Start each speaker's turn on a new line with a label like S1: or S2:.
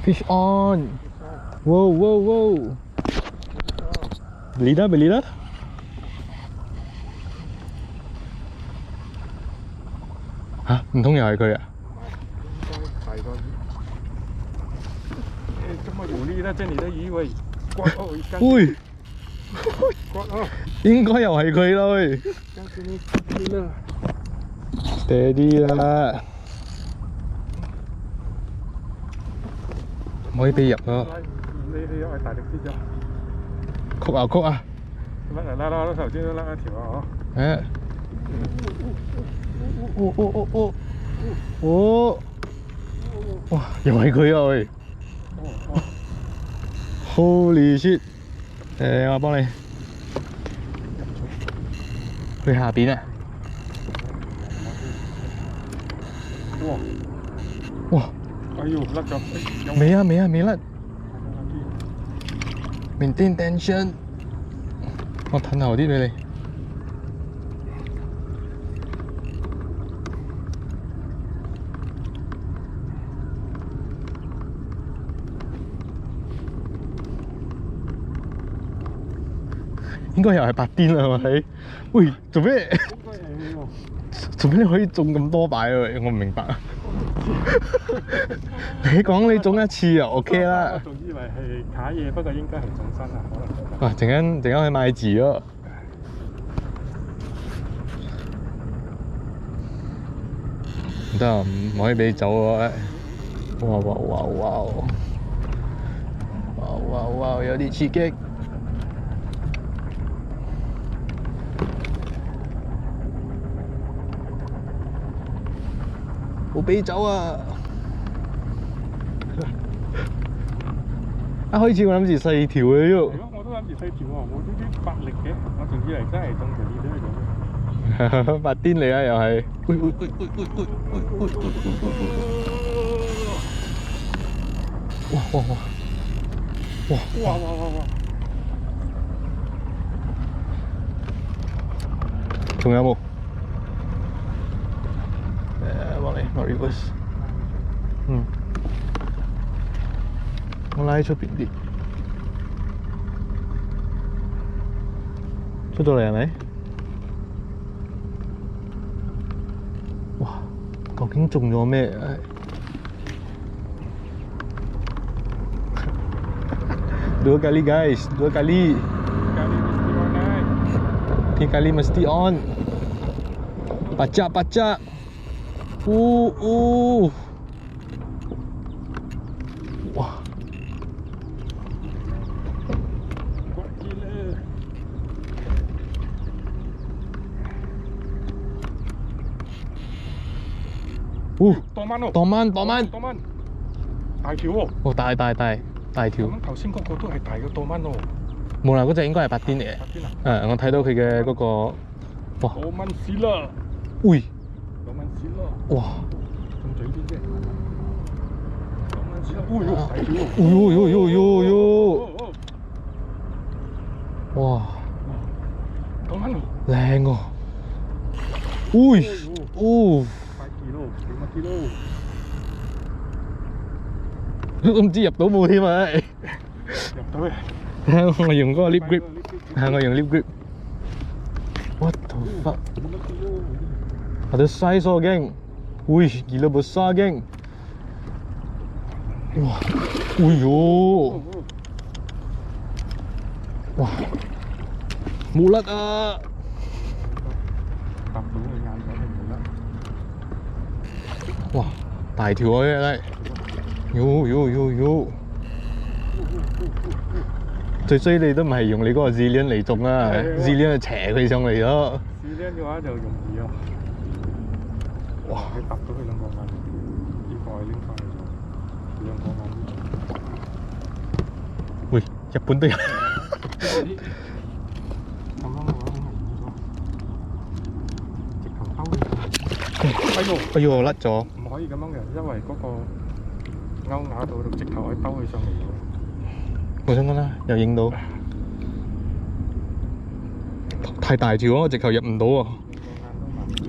S1: Fish on! Wow, wow, wow! Beli dah, beli dah.嚇，唔通又係佢啊？
S2: 大個魚。這麼有力的，這裡的魚喂，刮哦一根。
S1: 喂，
S2: 刮哦。
S1: 應該又係佢啦喂。
S2: 將給你吃了。
S1: Steady 啦，唔可以俾入啊！
S2: 你要大力啲啫。
S1: 曲啊曲啊！
S2: 拉頭先都拉一條啊嗬。
S1: 誒！哦！哇！又係佢啊喂 ！Holy shit！我幫你去下邊啊！哇！
S2: 哎呦，甩咗！
S1: 未啊未啊未甩 ！Maintain tension。我褪後啲俾你。應該又係白癲啦，係咪？喂，做咩？做咩你可以中咁多擺啊？我唔明白啊！你講你中一次就 OK 啦。
S2: 我仲以為係卡嘢，不過應該係中身啊，可能。
S1: 哇！陣間去買字咯。唔得啊，唔可以俾你走喎！哇哇哇哇！哇哇哇！有啲刺激。冇俾走啊！一開始我諗住細條嘅啫。
S2: 我都諗住細條喎，冇呢啲發力嘅，我仲以為真係中條呢啲咁。
S1: 白癲嚟啊，又係。哇哇哇！哇！仲有冇？幫你攞 reverse。我拉喺出邊啲。出到嚟係咪？哇！究竟中咗咩？Dua kali guys, 2 kali. Tiga kali mesti on. Pacak. Wah.當蚊，
S2: 大條喎！
S1: 哦，大條。
S2: 咁頭先嗰個都係大嘅當蚊喎。
S1: 冇啦，嗰隻應該係白癲嚟嘅。
S2: 白癲啊！
S1: 我睇到佢嘅嗰個，哇！
S2: 當蚊屎啦！
S1: 喂！
S2: 當蚊屎啦！
S1: 哇！
S2: 仲嘴邊啫！當蚊屎啦！大條喎！
S1: 哇！
S2: 當蚊喎！
S1: 靚喎！喂！都唔知入到冇添啊！
S2: 入到嘅。
S1: 我用嗰個 lip grip， 我用 lip grip。What the fuck？ Ada size oh geng. Wih, gila besar geng. Wah. Uyo. Wah. Mulat ah. 哇！大條啊！真係，喲！最衰你都唔係用你嗰個 Zillion 嚟中啊 ，Zillion 就斜佢上嚟咯。
S2: Zillion 嘅話就容易啊。哇！你揼到佢兩個眼，呢個拎翻嚟咗，2個眼。
S1: 喂，日本都有。哎呦，甩咗！
S2: 唔可以咁樣嘅，因為嗰個勾咬到直頭可以兜佢上嚟嘅。
S1: 我想講啦，又影到，太大條咯，直頭入唔到啊！